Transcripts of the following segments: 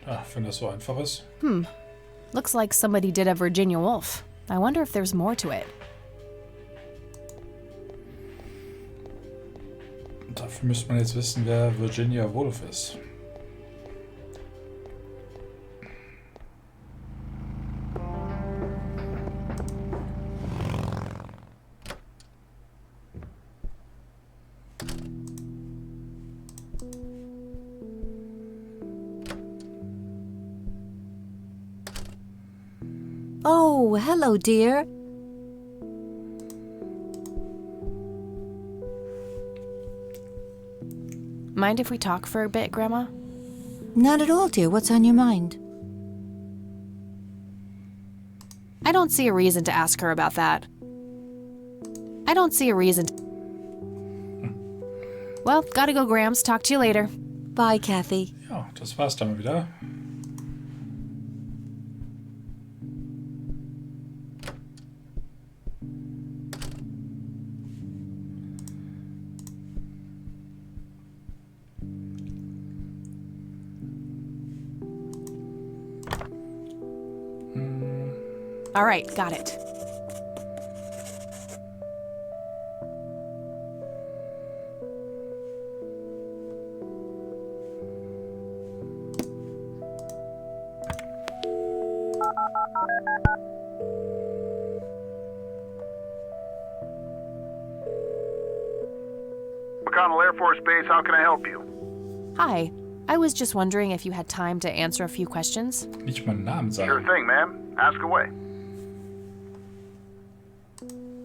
Ja, wenn das so einfach ist. Looks like somebody did a Virginia Woolf. I wonder if there's more to it. Dafür müsste man jetzt wissen, wer Virginia Woolf ist. Oh, hello, dear. Mind if we talk for a bit, Grandma? Not at all, dear. What's on your mind? I don't see a reason to ask her about that. I don't see a reason to... Well, gotta go, Grams. Talk to you later. Bye, Kathy. Ja, das war's dann mal wieder. All right, got it. McConnell Air Force Base, how can I help you? Hi. I was just wondering if you had time to answer a few questions. Nicht meinen Namen sagen. Sure thing, ma'am. Ask away.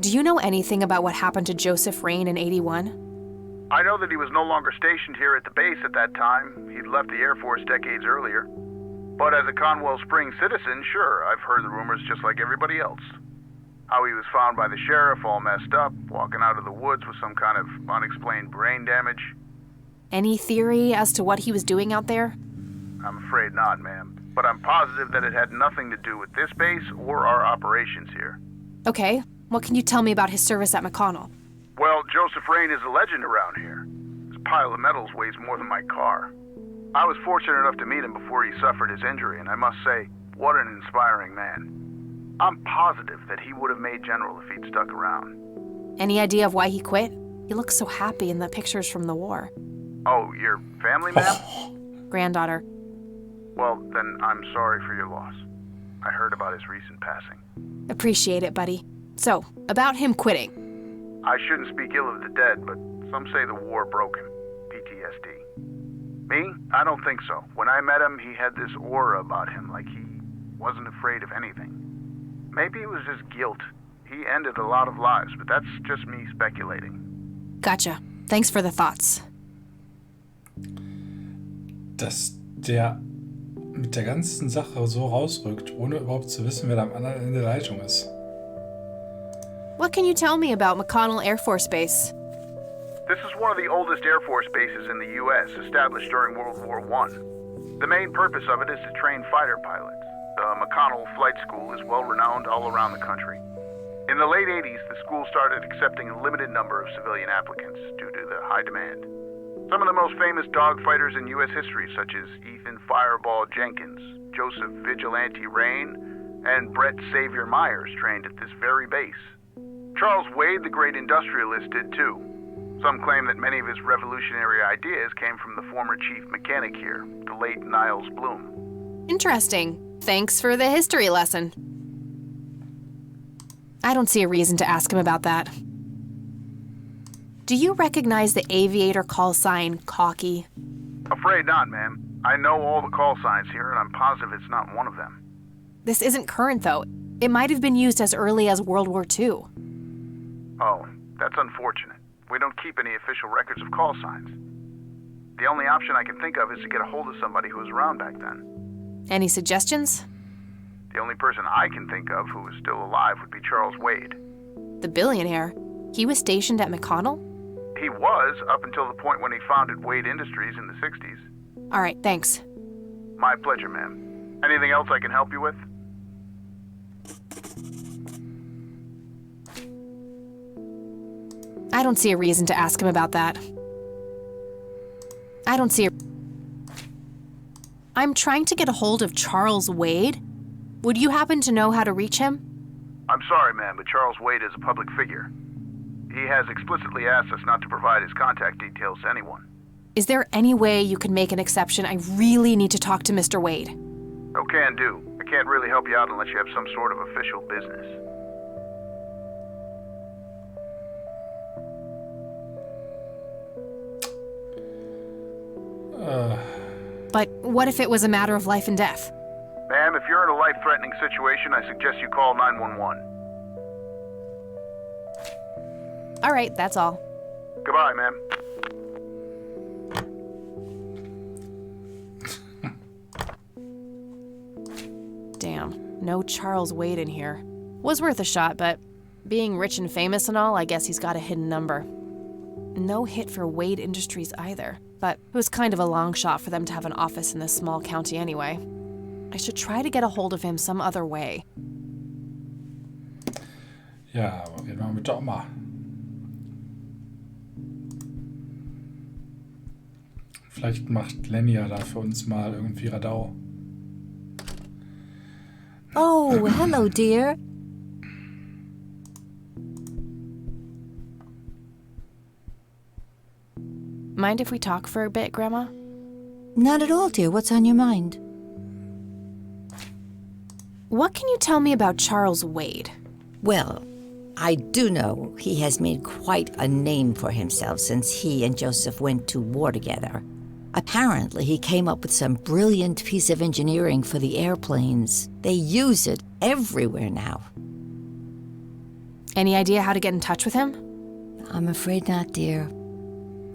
Do you know anything about what happened to Joseph Rain in '81? I know that he was no longer stationed here at the base at that time. He'd left the Air Force decades earlier. But as a Conwell Springs citizen, sure, I've heard the rumors just like everybody else. How he was found by the sheriff all messed up, walking out of the woods with some kind of unexplained brain damage. Any theory as to what he was doing out there? I'm afraid not, ma'am. But I'm positive that it had nothing to do with this base or our operations here. Okay, what can you tell me about his service at McConnell? Well, Joseph Rain is a legend around here. His pile of medals weighs more than my car. I was fortunate enough to meet him before he suffered his injury, and I must say, what an inspiring man. I'm positive that he would have made General if he'd stuck around. Any idea of why he quit? He looks so happy in the pictures from the war. Oh, your family, ma'am? Granddaughter. Well, then I'm sorry for your loss. I heard about his recent passing. Appreciate it, buddy. So, about him quitting. I shouldn't speak ill of the dead, but some say the war broke him. PTSD. Me? I don't think so. When I met him, he had this aura about him, like he wasn't afraid of anything. Maybe it was just guilt. He ended a lot of lives, but that's just me speculating. Gotcha. Thanks for the thoughts. Dass der mit der ganzen Sache so rausrückt, ohne überhaupt zu wissen, wer da am anderen Ende der Leitung ist. What can you tell me about McConnell Air Force Base? This is one of the oldest Air Force bases in the U.S., established during World War I. The main purpose of it is to train fighter pilots. The McConnell Flight School is well-renowned all around the country. In the late 80s, the school started accepting a limited number of civilian applicants due to the high demand. Some of the most famous dogfighters in U.S. history, such as Ethan Fireball Jenkins, Joseph Vigilante Rain, and Brett Savior Myers trained at this very base. Charles Wade, the great industrialist, did too. Some claim that many of his revolutionary ideas came from the former chief mechanic here, the late Niles Bloom. Interesting. Thanks for the history lesson. I don't see a reason to ask him about that. Do you recognize the aviator call sign, Cocky? Afraid not, ma'am. I know all the call signs here, and I'm positive it's not one of them. This isn't current, though. It might have been used as early as World War II. Oh, that's unfortunate. We don't keep any official records of call signs. The only option I can think of is to get a hold of somebody who was around back then. Any suggestions? The only person I can think of who is still alive would be Charles Wade. The billionaire. He was stationed at McConnell? He was, up until the point when he founded Wade Industries in the 60s. All right, thanks. My pleasure, ma'am. Anything else I can help you with? I don't see a reason to ask him about that. I don't see a... I'm trying to get a hold of Charles Wade. Would you happen to know how to reach him? I'm sorry, ma'am, but Charles Wade is a public figure. He has explicitly asked us not to provide his contact details to anyone. Is there any way you can make an exception? I really need to talk to Mr. Wade. Oh, can do. I can't really help you out unless you have some sort of official business. But what if it was a matter of life and death? Ma'am, if you're in a life-threatening situation, I suggest you call 911. All right, that's all. Goodbye, ma'am. Damn, no Charles Wade in here. Was worth a shot, but being rich and famous and all, I guess he's got a hidden number. No hit for Wade Industries either, but it was kind of a long shot for them to have an office in this small county anyway. I should try to get a hold of him some other way. Ja, aber reden wir mit der Oma. Vielleicht macht Lenny ja da für uns mal irgendwie Radau. Oh, hello, dear. Mind if we talk for a bit, Grandma? Not at all, dear. What's on your mind? What can you tell me about Charles Wade? Well, I do know he has made quite a name for himself since he and Joseph went to war together. Apparently, he came up with some brilliant piece of engineering for the airplanes. They use it everywhere now. Any idea how to get in touch with him? I'm afraid not, dear.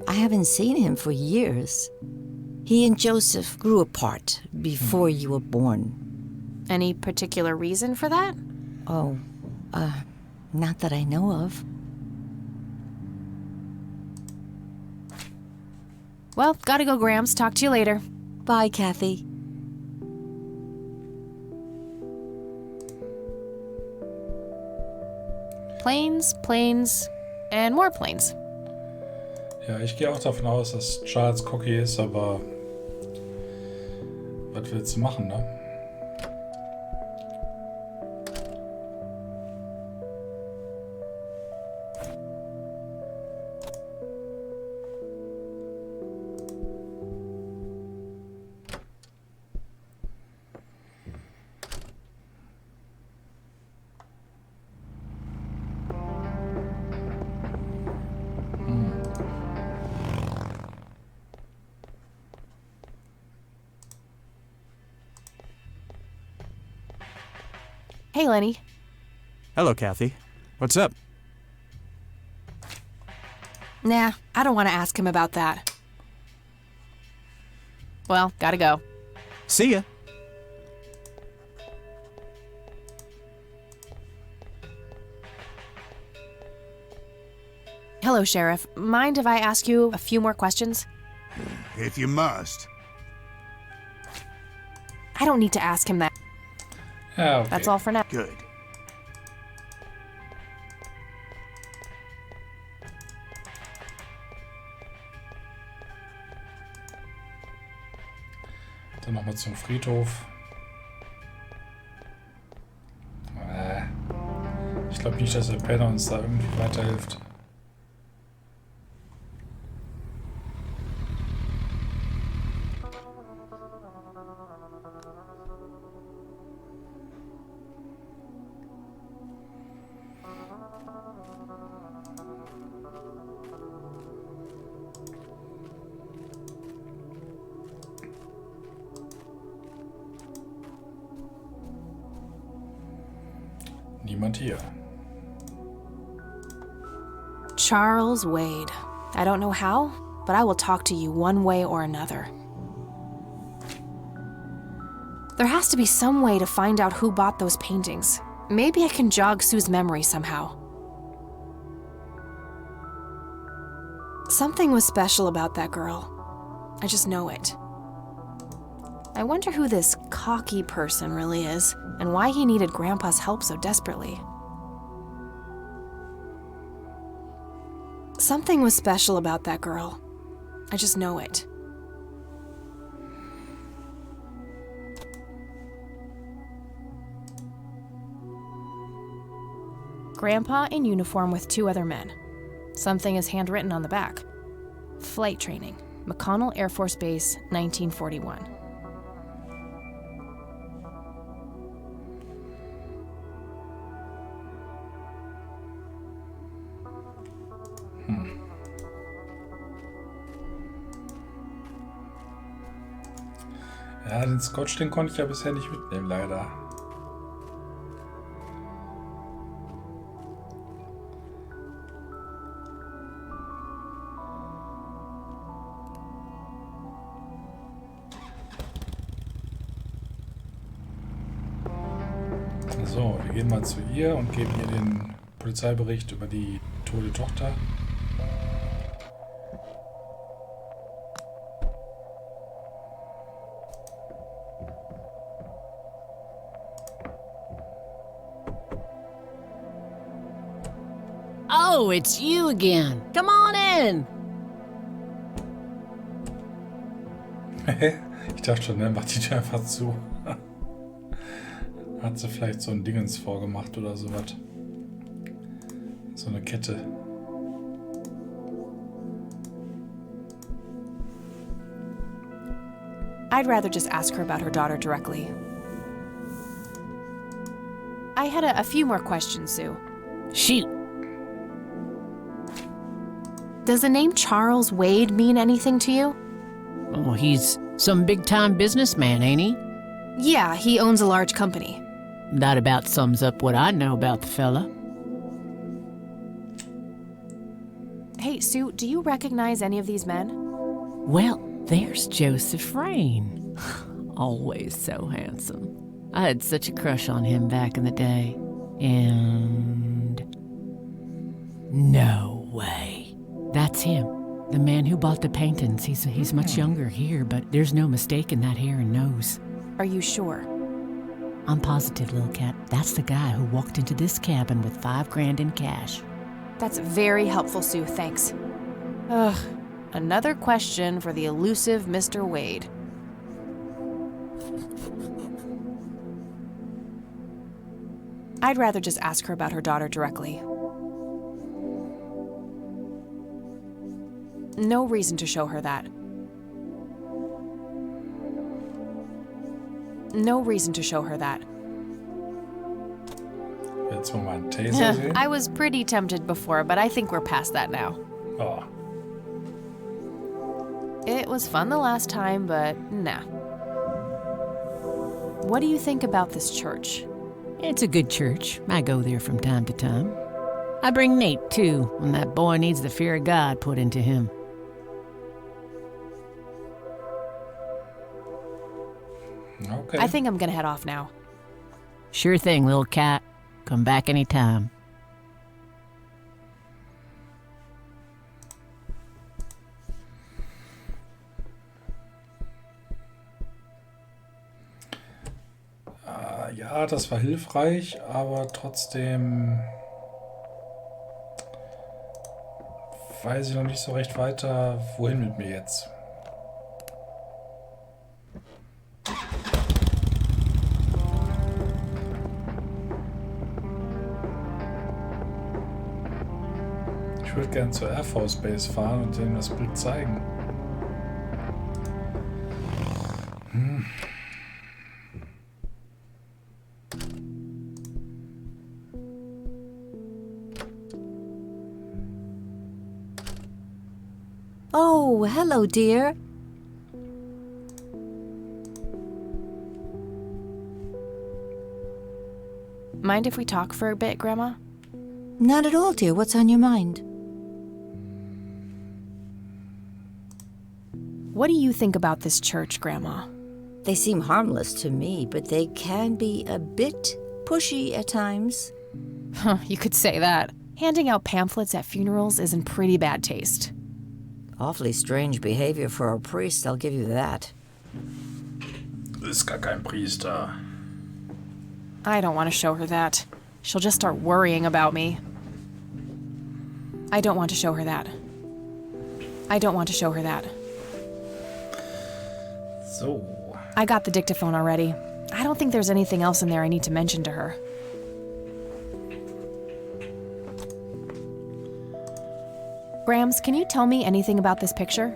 I haven't seen him for years. He and Joseph grew apart before you were born. Any particular reason for that? Oh, not that I know of. Well, gotta go, Grams. Talk to you later. Bye, Kathy. Planes, planes, and more planes. Ja, ich gehe auch davon aus, dass Charles Cocky ist, aber was willst du machen, ne? Hey, Lenny. Hello, Kathy. What's up? Nah, I don't want to ask him about that. Well, gotta go. See ya. Hello, Sheriff. Mind if I ask you a few more questions? If you must. I don't need to ask him that. Ja, okay. That's all for now. Good. Dann nochmal zum Friedhof. Ich glaube nicht, dass der Penner uns da irgendwie weiterhilft. Niemand hier. Charles Wade. I don't know how, but I will talk to you one way or another. There has to be some way to find out who bought those paintings. Maybe I can jog Sue's memory somehow. Something was special about that girl. I just know it. I wonder who this cocky person really is, and why he needed Grandpa's help so desperately. Something was special about that girl. I just know it. Grandpa in uniform with 2 other men. Something is handwritten on the back. Flight training, McConnell Air Force Base, 1941. Ja, den Scotch, den konnte ich ja bisher nicht mitnehmen, leider. So, wir gehen mal zu ihr und geben ihr den Polizeibericht über die tote Tochter. Oh, it's you again. Come on in. Ich dachte schon, ne, macht die Tür einfach zu. Hat sie vielleicht so ein Dingens vorgemacht oder sowas. So eine Kette. I'd rather just ask her about her daughter directly. I had a few more questions, Sue. Shoot. Does the name Charles Wade mean anything to you? Oh, he's some big-time businessman, ain't he? Yeah, he owns a large company. That about sums up what I know about the fella. Hey, Sue, do you recognize any of these men? Well, there's Joseph Rain. Always so handsome. I had such a crush on him back in the day. And... no way. That's him. The man who bought the paintings. He's much younger here, but there's no mistaking that hair and nose. Are you sure? I'm positive, little cat. That's the guy who walked into this cabin with $5,000 in cash. That's very helpful, Sue, thanks. Ugh, another question for the elusive Mr. Wade. I'd rather just ask her about her daughter directly. No reason to show her that. No reason to show her that. Jetzt mal einen Taser sehen. I was pretty tempted before, but I think we're past that now. Oh. It was fun the last time, but nah. What do you think about this church? It's a good church. I go there from time to time. I bring Nate, too, when that boy needs the fear of God put into him. Okay. I think I'm gonna head off now. Sure thing, little cat. Come back anytime. Ja, das war hilfreich, aber trotzdem weiß ich noch nicht so recht weiter, wohin mit mir jetzt. Ich würde gerne zur Air Force Base fahren und denen das Bild zeigen. Oh, hello, dear. Mind if we talk for a bit, Grandma? Not at all, dear. What's on your mind? What do you think about this church, Grandma? They seem harmless to me, but they can be a bit pushy at times. Huh, you could say that. Handing out pamphlets at funerals is in pretty bad taste. Awfully strange behavior for a priest, I'll give you that. Ist gar kein Priester. I don't want to show her that. She'll just start worrying about me. I don't want to show her that. I don't want to show her that. So. I got the dictaphone already. I don't think there's anything else in there I need to mention to her. Grams, can you tell me anything about this picture?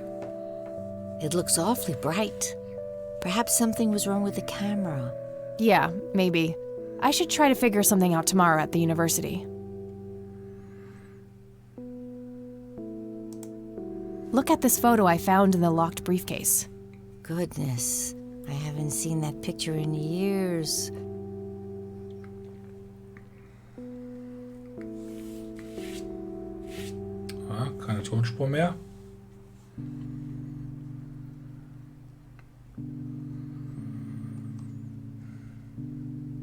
It looks awfully bright. Perhaps something was wrong with the camera. Yeah, maybe. I should try to figure something out tomorrow at the university. Look at this photo I found in the locked briefcase. Goodness, I haven't seen that picture in years. Ah, keine Tonspur mehr.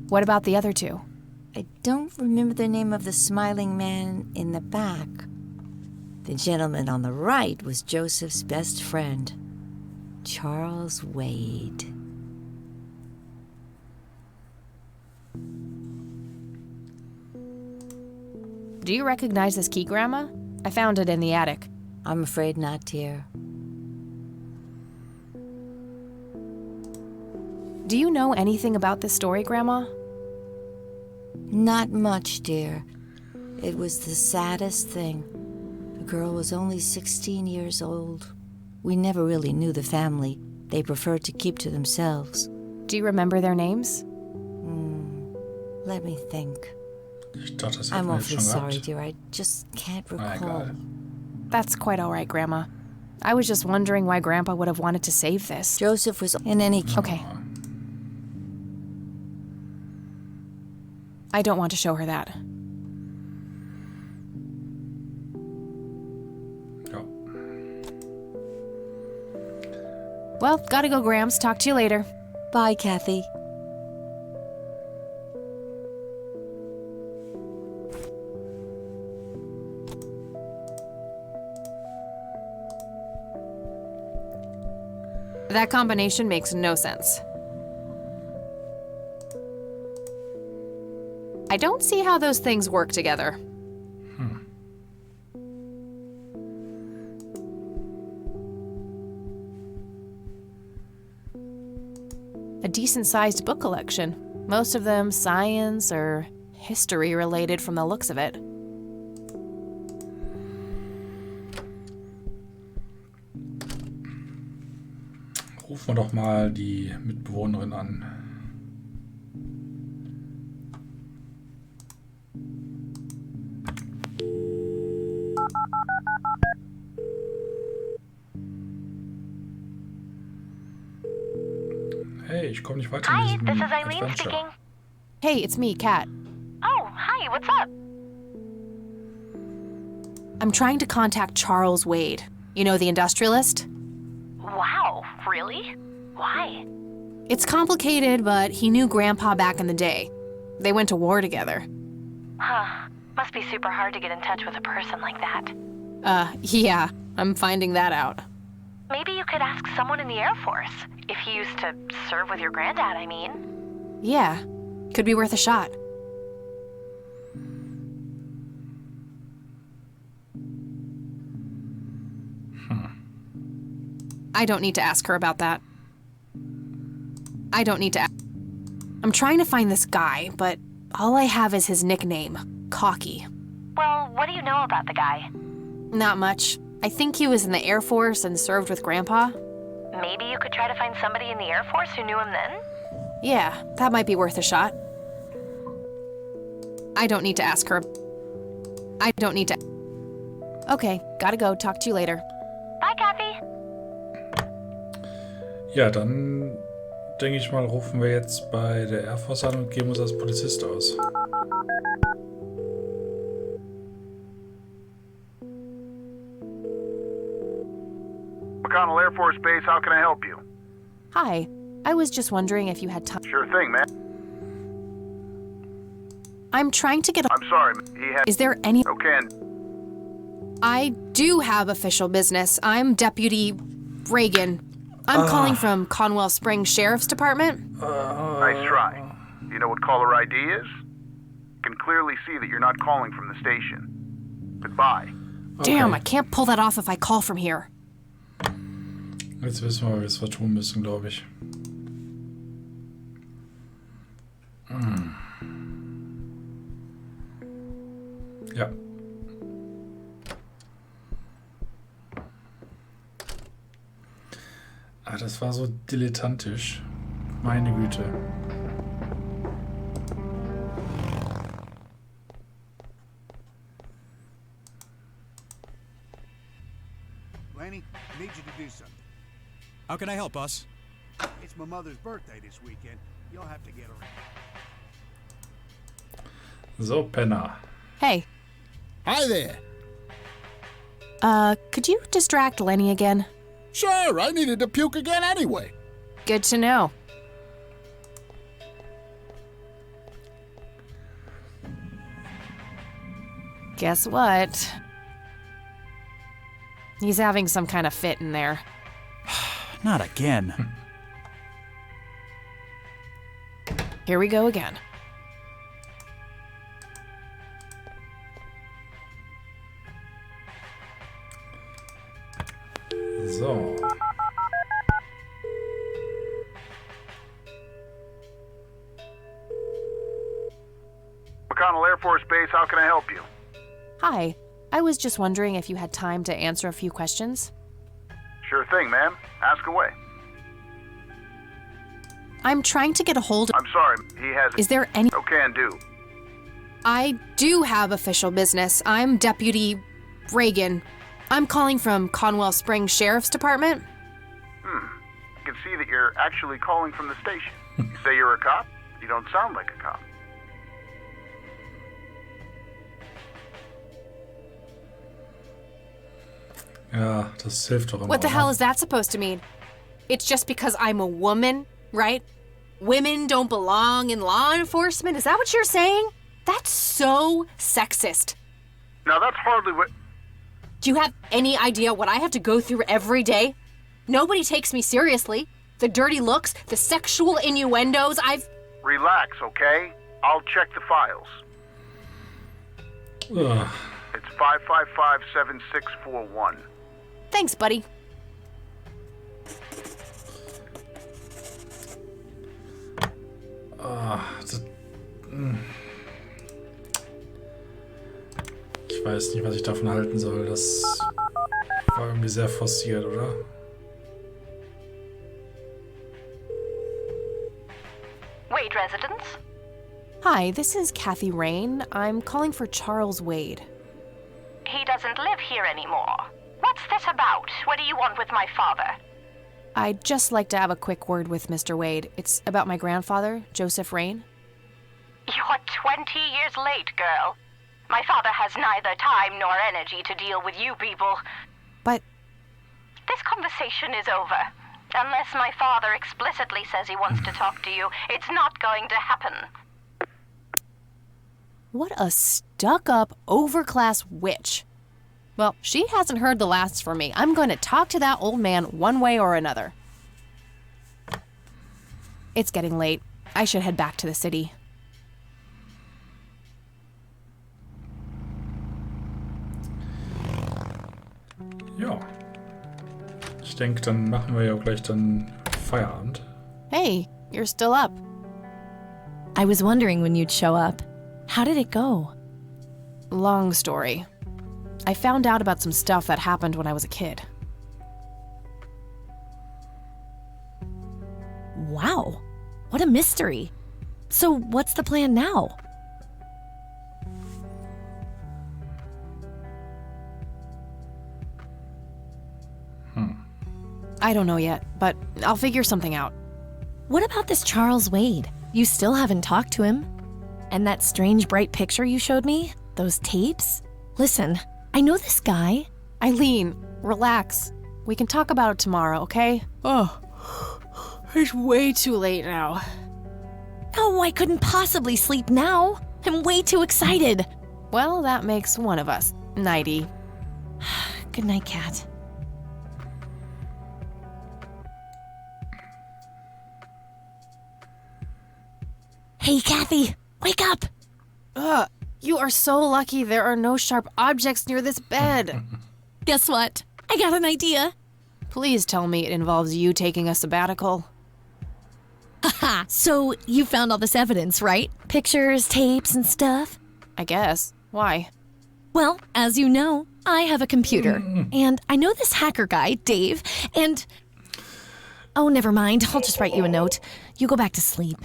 What about the other two? I don't remember the name of the smiling man in the back. The gentleman on the right was Joseph's best friend, Charles Wade. Do you recognize this key, Grandma? I found it in the attic. I'm afraid not, dear. Do you know anything about this story, Grandma? Not much, dear. It was the saddest thing. The girl was only 16 years old. We never really knew the family. They preferred to keep to themselves. Do you remember their names? Let me think. Ich dachte, das hätten I'm wir jetzt awfully schon sorry, gehabt. dear. I just can't Na, recall. egal. That's quite all right, Grandma. I was just wondering why Grandpa would have wanted to save this. Joseph was in any case. Okay. I don't want to show her that. Ja. Well, gotta go, Grams. Talk to you later. Bye, Kathy. That combination makes no sense. I don't see how those things work together. A decent-sized book collection. Most of them science or history related from the looks of it. Rufen wir doch mal die Mitbewohnerin an. Hey, ich komme nicht weiter in Hi, diesem this is Eileen Adventure. speaking. Hey, it's me, Kat. Oh, hi, what's up? I'm trying to contact Charles Wade. You know, the industrialist? Wow, really? Why? It's complicated, but he knew Grandpa back in the day. They went to war together. Huh. Must be super hard to get in touch with a person like that. Yeah, I'm finding that out. Maybe you could ask someone in the Air Force. If he used to serve with your granddad, I mean. Yeah, could be worth a shot. I don't need to ask her about that. I don't need to ask. I'm trying to find this guy, but all I have is his nickname, Cocky. Well, what do you know about the guy? Not much. I think he was in the Air Force and served with Grandpa. Maybe you could try to find somebody in the Air Force who knew him then? Yeah, that might be worth a shot. I don't need to ask her. I don't need to. Okay, gotta go. Talk to you later. Bye, Kathy. Ja, dann denke ich mal, rufen wir jetzt bei der Air Force an und geben uns als Polizist aus. McConnell Air Force Base, how can I help you? Hi, I was just wondering if you had time. Sure thing, man. I'm trying to get. I'm sorry, he had... Is there any? Okay, I do have official business. I'm Deputy Reagan. I'm calling from Conwell Springs Sheriff's Department. nice try. Do you know what caller ID is? Can clearly see that you're not calling from the station. Goodbye. Damn, I can't pull that off if I call from here. Jetzt wissen wir, was wir tun müssen, glaube ich. Ja. das war so dilettantisch. Meine Güte. Laney, I need you to do something. How can I help, boss? It's my mother's birthday this weekend. You'll have to get her in. So, Penner. Hey, Hi there. could you distract Lenny again? Sure, I needed to puke again anyway. Good to know. Guess what? He's having some kind of fit in there. Not again. Here we go again. So. McConnell Air Force Base, how can I help you? Hi. I was just wondering if you had time to answer a few questions. Sure thing, ma'am. Ask away. I'm trying to get a hold of... I'm sorry, he has... Is there any... No can do. I do have official business. I'm Deputy Reagan. I'm calling from Conwell Springs Sheriff's Department. I can see that you're actually calling from the station. You say you're a cop? You don't sound like a cop. Ja, das hilft doch immer. What the hell is that supposed to mean? It's just because I'm a woman, right? Women don't belong in law enforcement? Is that what you're saying? That's so sexist. Now that's hardly what... Do you have any idea what I have to go through every day? Nobody takes me seriously. The dirty looks, the sexual innuendos, Relax, okay? I'll check the files. Ugh. It's 555-7641. Thanks, buddy. Ich weiß nicht, was ich davon halten soll. Das war irgendwie sehr forciert, oder? Wade residence? Hi, this is Kathy Rain. I'm calling for Charles Wade. He doesn't live here anymore. What's this about? What do you want with my father? I'd just like to have a quick word with Mr. Wade. It's about my grandfather, Joseph Rain. You're 20 years late, girl. My father has neither time nor energy to deal with you people. But This conversation is over. Unless my father explicitly says he wants to talk to you, it's not going to happen. what a stuck-up, overclass witch. Well, she hasn't heard the last from me. I'm going to talk to that old man one way or another. It's getting late. I should head back to the city. Ja. Ich denke, dann machen wir ja gleich dann Feierabend. Hey, you're still up. I was wondering when you'd show up. How did it go? Long story. I found out about some stuff that happened when I was a kid. Wow, what a mystery. So what's the plan now? I don't know yet, but I'll figure something out. What about this Charles Wade? You still haven't talked to him. And that strange bright picture you showed me? Those tapes? Listen, I know this guy. Eileen, relax. We can talk about it tomorrow, okay? Oh, it's way too late now. Oh, I couldn't possibly sleep now. I'm way too excited. Well, that makes one of us. Nighty. Good night, Kat. Hey, Kathy, wake up! Ugh, you are so lucky there are no sharp objects near this bed. Guess what? I got an idea. Please tell me it involves you taking a sabbatical. Haha, so you found all this evidence, right? Pictures, tapes, and stuff? I guess. Why? Well, as you know, I have a computer. And I know this hacker guy, Dave, and... Oh, never mind. I'll just write you a note. You go back to sleep.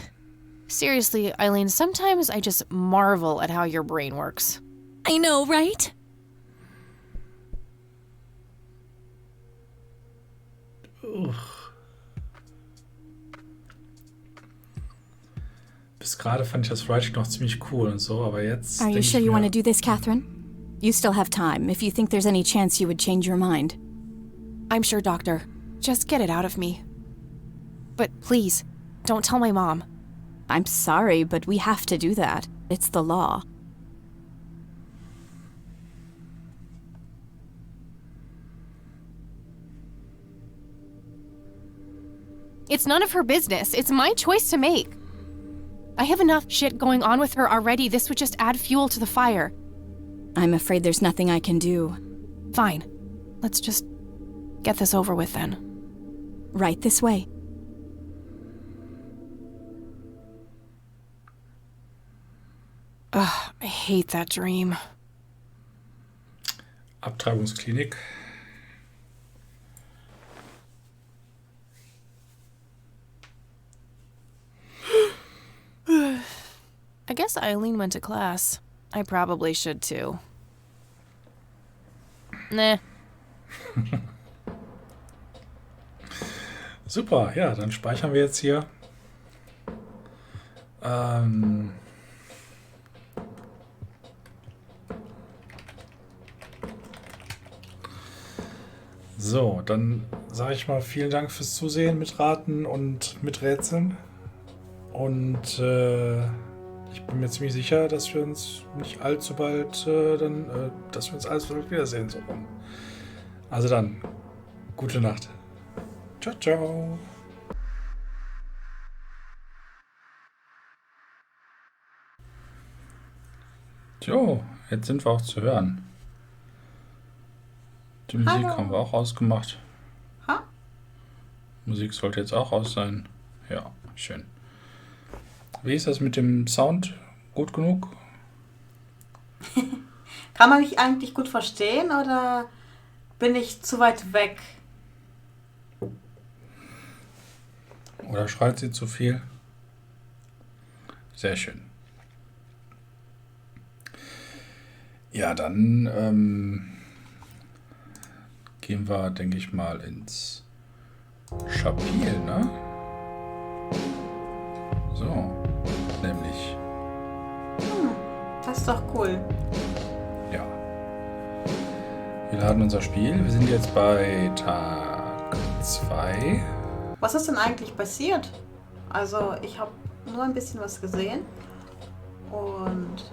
Seriously, Eileen, sometimes I just marvel at how your brain works. I know, right? Bis gerade fand ich das Writing noch ziemlich cool und so, aber jetzt. Are you sure you want to do this, Catherine? You still have time, if you think there's any chance you would change your mind. I'm sure, Doctor. Just get it out of me. But please, don't tell my mom. I'm sorry, but we have to do that. It's the law. It's none of her business. It's my choice to make. I have enough shit going on with her already. This would just add fuel to the fire. I'm afraid there's nothing I can do. Fine. Let's just get this over with then. Right this way. Ugh, I hate that dream. Abtreibungsklinik. I guess Eileen went to class. I probably should too. Nah. Super, ja, dann speichern wir jetzt hier. So, dann sage ich mal vielen Dank fürs Zusehen, Mitraten und Miträtseln. Und ich bin mir ziemlich sicher, dass wir uns nicht allzu bald dass wir uns allzu wiedersehen. So rum. Also dann, gute Nacht. Ciao, ciao. Jo, jetzt sind wir auch zu hören. Die Musik haben wir auch ausgemacht. Ha? Musik sollte jetzt auch aus sein. Ja, schön. Wie ist das mit dem Sound? Gut genug? Kann man mich eigentlich gut verstehen oder bin ich zu weit weg? Oder schreit sie zu viel? Sehr schön. Ja, dann gehen wir, denke ich mal, ins Spiel, ne? So, nämlich. Das ist doch cool. Ja. Wir laden unser Spiel. Wir sind jetzt bei Tag 2. Was ist denn eigentlich passiert? Also, ich habe nur ein bisschen was gesehen und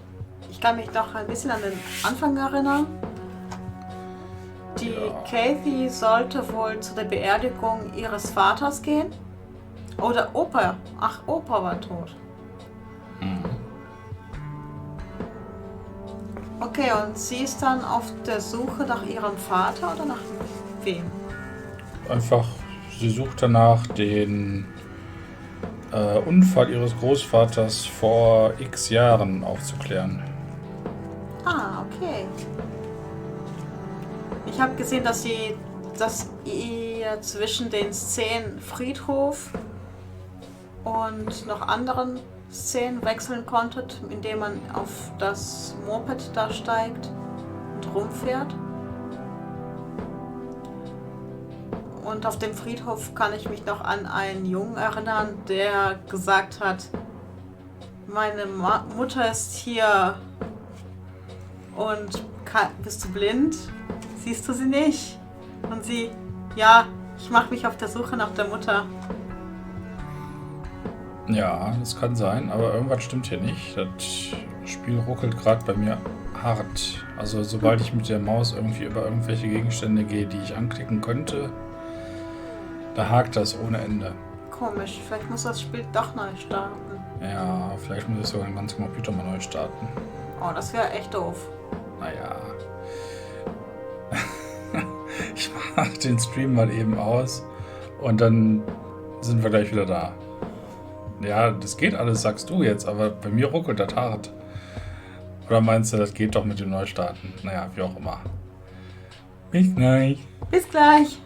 ich kann mich noch ein bisschen an den Anfang erinnern. Die Kathy sollte wohl zu der Beerdigung ihres Vaters gehen. Oder Opa. Ach, Opa war tot. Okay, und sie ist dann auf der Suche nach ihrem Vater oder nach wem? Einfach, sie sucht danach den Unfall ihres Großvaters vor x Jahren aufzuklären. Ah, okay. Ich habe gesehen, dass ihr zwischen den Szenen Friedhof und noch anderen Szenen wechseln konntet, indem man auf das Moped da steigt und rumfährt. Und auf dem Friedhof kann ich mich noch an einen Jungen erinnern, der gesagt hat, meine Mutter ist hier und bist du blind? Siehst du sie nicht? Und sie, ja, ich mache mich auf der Suche nach der Mutter. Ja, das kann sein, aber irgendwas stimmt hier nicht. Das Spiel ruckelt gerade bei mir hart. Also sobald ich mit der Maus irgendwie über irgendwelche Gegenstände gehe, die ich anklicken könnte, da hakt das ohne Ende. Komisch, vielleicht muss das Spiel doch neu starten. Ja, vielleicht muss ich sogar den ganzen Computer mal neu starten. Oh, das wäre echt doof. Naja. Ich mache den Stream mal eben aus und dann sind wir gleich wieder da. Ja, das geht alles, sagst du jetzt, aber bei mir ruckelt das hart. Oder meinst du, das geht doch mit dem Neustarten? Naja, wie auch immer. Bis gleich. Bis gleich.